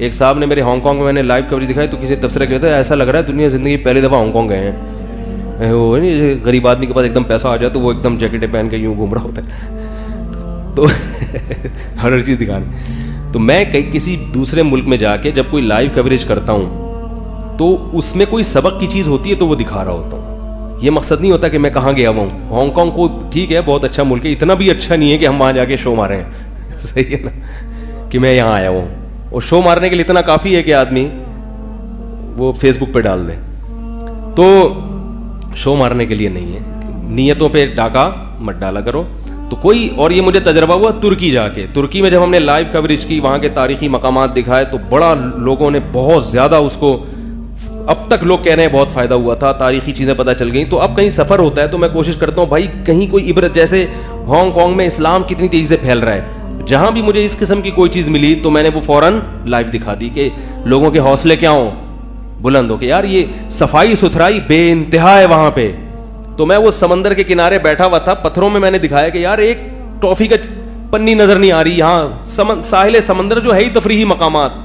एक साहब ने मेरे हांगकांग में मैंने लाइव कवरेज दिखाई तो किसी तबसरा किया था, ऐसा लग रहा है दुनिया ज़िंदगी पहली दफ़ा हांगकांग गए हैं। वो नहीं, गरीब आदमी के पास एकदम पैसा आ जाए तो वो एकदम जैकेटें पहन के यूँ घूम रहा होता है तो हर चीज़ दिखा रहे। तो मैं कहीं किसी दूसरे मुल्क में जाके जब कोई लाइव कवरेज करता हूँ तो उसमें कोई सबक की चीज़ होती है तो वो दिखा रहा होता हूँ। ये मकसद नहीं होता कि मैं कहाँ गया हुआ हूँ। हांगकांग को ठीक है, बहुत अच्छा मुल्क है, इतना भी अच्छा नहीं है कि हम वहाँ जाके शो मारे हैं सही है ना, कि मैं यहाँ आया हूँ। और शो मारने के लिए इतना काफ़ी है कि आदमी वो फेसबुक पे डाल दे, तो शो मारने के लिए नहीं है। नीयतों पे डाका मत डाला करो। तो कोई, और ये मुझे तजर्बा हुआ तुर्की जाके। तुर्की में जब हमने लाइव कवरेज की, वहाँ के तारीखी मकामात दिखाए तो बड़ा लोगों ने बहुत ज़्यादा उसको, अब तक लोग कह रहे हैं बहुत फ़ायदा हुआ था, तारीखी चीज़ें पता चल गई। तो अब कहीं सफ़र होता है तो मैं कोशिश करता हूँ भाई कहीं कोई इबरत, जैसे हांगकांग में इस्लाम कितनी तेज़ी से फैल रहा है, जहाँ भी मुझे इस किस्म की कोई चीज़ मिली तो मैंने वो फ़ौरन लाइव दिखा दी कि लोगों के हौसले क्या हों, बुलंद हो कि यार ये सफाई सुथराई बेइंतहा है वहाँ पे। तो मैं वो समंदर के किनारे बैठा हुआ था, पत्थरों में मैंने दिखाया कि यार एक टॉफ़ी का पन्नी नज़र नहीं आ रही यहाँ, साहिल समंदर जो है ही तफरीही मकामात।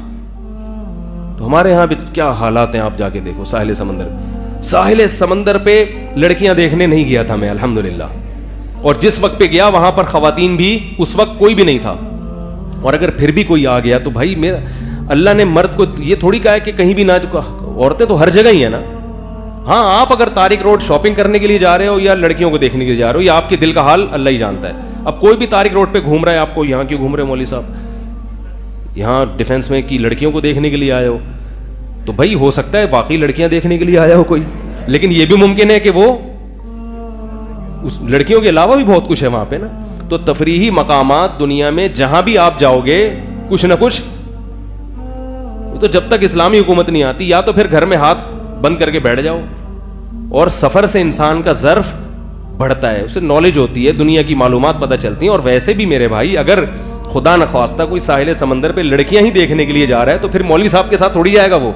तो हमारे यहाँ भी क्या हालात हैं, आप जाके देखो साहिल समंदर। साहिल समंदर पे लड़कियां देखने नहीं गया था मैं अल्हम्दुलिल्लाह, और जिस वक्त पे गया वहां पर खवातीन भी उस वक्त कोई भी नहीं था। और अगर फिर भी कोई आ गया तो भाई मेरा अल्लाह ने मर्द को ये थोड़ी कहा है कि कहीं भी ना, औरतें तो हर जगह ही है ना। हाँ, आप अगर तारिक रोड शॉपिंग करने के लिए जा रहे हो या लड़कियों को देखने के लिए जा रहे हो, या आपके दिल का हाल अल्लाह ही जानता है। अब कोई भी तारिक रोड पे घूम रहा है, आपको यहाँ क्यों घूम रहे हो मौलवी साहब, यहाँ डिफेंस में की लड़कियों को देखने के लिए आए हो, तो भाई हो सकता है बाकी लड़कियां देखने के लिए आया हो कोई, लेकिन ये भी मुमकिन है कि वो उस लड़कियों के अलावा भी बहुत कुछ है वहां पे ना। तो तफरीही मकामात दुनिया में जहां भी आप जाओगे कुछ ना कुछ, तो जब तक इस्लामी हुकूमत नहीं आती या तो फिर घर में हाथ बंद करके बैठ जाओ। और सफर से इंसान का ज़र्फ बढ़ता है, उसे नॉलेज होती है, दुनिया की मालूमात पता चलती हैं। और वैसे भी मेरे भाई, अगर खुदा न ख्वास्ता कोई साहिल समंदर पे लड़कियां ही देखने के लिए जा रहा है तो फिर मौलवी साहब के साथ थोड़ी जाएगा वो,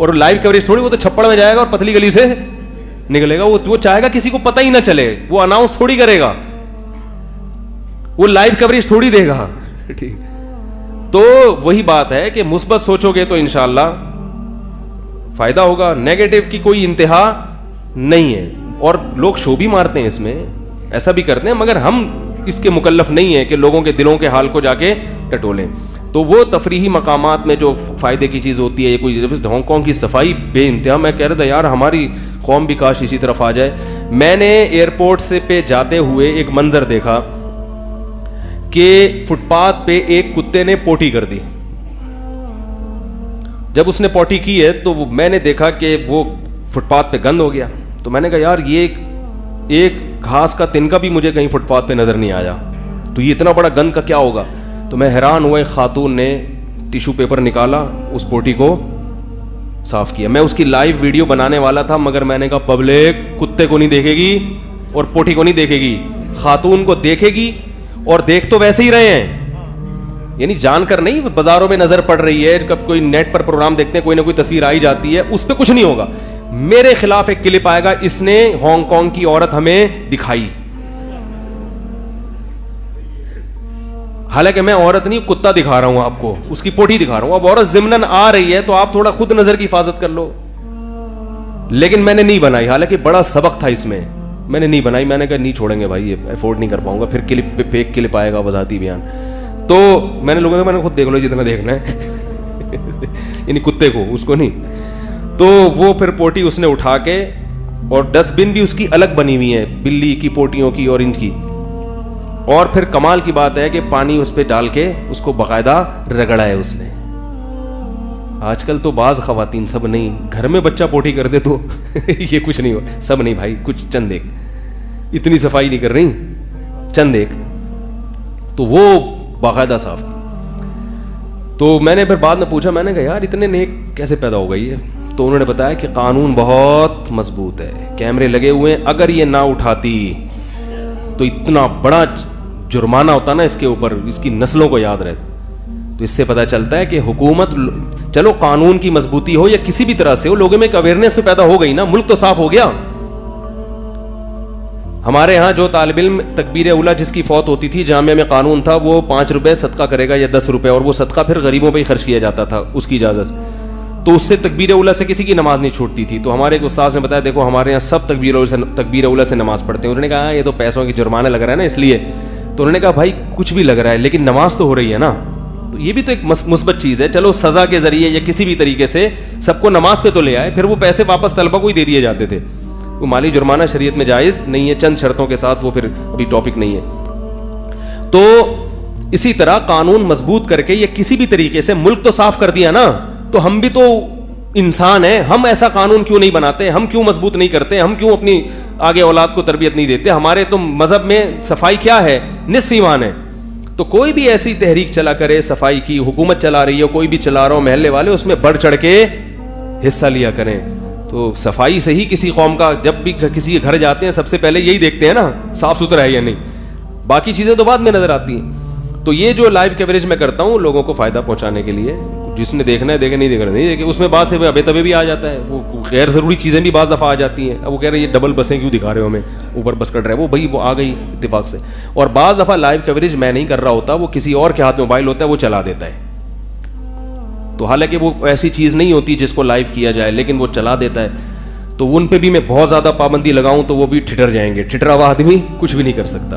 और लाइव कवरेज थोड़ी, वो तो छप्पड़ में जाएगा और पतली गली से निकलेगा। वो चाहेगा किसी को पता ही ना चले, वो अनाउंस थोड़ी करेगा, वो लाइव कवरेज थोड़ी देगा ठीक। तो वही बात है कि मुस्बत सोचोगे तो इंशाअल्लाह फायदा होगा, नेगेटिव की कोई इंतहा नहीं है। और लोग शो भी मारते हैं इसमें, ऐसा भी करते हैं, मगर हम इसके मुकल्लफ नहीं है कि लोगों के दिलों के हाल को जाके टटोलें। तो वो तफरीही मकामात में जो फ़ायदे की चीज़ होती है, ये कोई हांगकांग की सफाई बेइंतहा, मैं कह रहा था यार हमारी कौम भी काश इसी तरफ आ जाए। मैंने एयरपोर्ट से पे जाते हुए एक मंजर देखा कि फुटपाथ पे एक कुत्ते ने पोटी कर दी। जब उसने पोटी की है तो मैंने देखा कि वो फुटपाथ पे गंद हो गया। तो मैंने कहा यार ये एक घास का तिनका भी मुझे कहीं फुटपाथ पे नजर नहीं आया, तो ये इतना बड़ा गंद का क्या होगा। तो मैं हैरान हुआ, खातून ने टिश्यू पेपर निकाला, उस पोटी को साफ किया। मैं उसकी लाइव वीडियो बनाने वाला था, मगर मैंने कहा पब्लिक कुत्ते को नहीं देखेगी और पोटी को नहीं देखेगी, खातून को देखेगी। और देख तो वैसे ही रहे हैं, यानी जानकर नहीं, बाजारों में नजर पड़ रही है, कब कोई नेट पर प्रोग्राम देखते हैं कोई ना कोई तस्वीर आई जाती है, उस पर कुछ नहीं होगा। मेरे खिलाफ एक क्लिप आएगा, इसने हांगकांग की औरत हमें दिखाई, हालांकि मैं औरत नहीं कुत्ता दिखा रहा हूं आपको, उसकी पोटी दिखा रहा हूं। अब औरत जिम्नन आ रही है तो आप थोड़ा खुद नजर की हिफाजत कर लो। लेकिन मैंने नहीं बनाई, हालांकि बड़ा सबक था इसमें, मैंने नहीं बनाई। मैंने कहा नहीं छोड़ेंगे भाई, ये अफोर्ड नहीं कर पाऊंगा, फिर क्लिप पे फेक क्लिप आएगा वजाहती बयान। तो मैंने लोगों ने, मैंने खुद देख लो जितना देखना है यानी कुत्ते को, उसको नहीं। तो वो फिर पोटी उसने उठा के, और डस्टबिन भी उसकी अलग बनी हुई है, बिल्ली की पोटियों की और इनकी। और फिर कमाल की बात है कि पानी उस पर डाल के उसको बाकायदा रगड़ा है उसने। आजकल तो बाज खवातीन, सब नहीं, घर में बच्चा पोटी कर दे तो ये कुछ नहीं हो, सब नहीं भाई, कुछ चंद एक, इतनी सफाई नहीं कर रही, चंद एक, तो वो बाकायदा साफ। तो मैंने फिर बाद में पूछा, मैंने कहा यार इतने नेक कैसे पैदा हो गई है। तो उन्होंने बताया कि कानून बहुत मजबूत है, कैमरे लगे हुए हैं, अगर ये ना उठाती तो इतना बड़ा जुर्माना होता ना इसके ऊपर, इसकी नस्लों को याद रहे। तो इससे पता चलता है कि हुकूमत, चलो कानून की मजबूती हो या किसी भी तरह से हो, लोगों में एक अवेयरनेस तो पैदा हो गई ना, मुल्क तो साफ हो गया। हमारे यहाँ जो तालिब इल्म तकबीर उला जिसकी फौत होती थी, जामिया में कानून था वो 5 रुपये सदका करेगा या 10 रुपये, और वो सदका फिर गरीबों पे ही खर्च किया जाता था उसकी इजाज़त, तो उससे तकबीर उला से किसी की नमाज नहीं छूटती थी। तो हमारे एक उस्ताद ने बताया देखो हमारे यहाँ सब तकबीर उला से नमाज पढ़ते हैं। उन्होंने कहा ये तो पैसों की जुर्माना लग रहा है ना इसलिए। तो उन्होंने कहा भाई कुछ भी लग रहा है लेकिन नमाज तो हो रही है ना, तो ये भी तो एक मुस्बत चीज़ है। चलो सज़ा के ज़रिए या किसी भी तरीके से सबको नमाज पे तो ले आए, फिर वो पैसे वापस तलबा को ही दे दिए जाते थे। वो माली जुर्माना शरीयत में जायज़ नहीं है, चंद शर्तों के साथ, वो फिर अभी टॉपिक नहीं है। तो इसी तरह कानून मजबूत करके या किसी भी तरीके से मुल्क तो साफ कर दिया ना, तो हम भी तो इंसान हैं, हम ऐसा कानून क्यों नहीं बनाते, हम क्यों मजबूत नहीं करते, हम क्यों अपनी आगे औलाद को तरबियत नहीं देते। हमारे तो मजहब में सफाई क्या है, निस्फ ईमान है। तो कोई भी ऐसी तहरीक चला करे सफाई की, हुकूमत चला रही हो, कोई भी चला रहा हो, महल्ले वाले उसमें बढ़ चढ़ के हिस्सा लिया करें। तो सफाई से ही किसी कौम का, जब भी किसी के घर जाते हैं सबसे पहले यही देखते हैं ना साफ सुथरा है या नहीं, बाकी चीज़ें तो बाद में नजर आती हैं। तो ये जो लाइव कवरेज मैं करता हूँ लोगों को फ़ायदा पहुँचाने के लिए, जिसने देखना है देखे, नहीं देखना नहीं देखे, उसमें बाद से अबे तबे भी आ जाता है, वो गैर ज़रूरी चीज़ें भी बाज़ दफ़ा आ जाती हैं। अब वो कह रहे हैं ये डबल बसें क्यों दिखा रहे हो हमें, ऊपर बस कट रहा है, वो भाई वो आ गई इत्तेफाक से। और बाज़ दफ़ा लाइव कवरेज मैं नहीं कर रहा होता, वो किसी और के हाथ में मोबाइल होता है, वो चला देता है। तो हालांकि वो ऐसी चीज़ नहीं होती जिसको लाइव किया जाए, लेकिन वो चला देता है। तो उन पे भी मैं बहुत ज़्यादा पाबंदी लगाऊं तो वो भी ठिठर जाएंगे, ठिठरा हुआ आदमी कुछ भी नहीं कर सकता।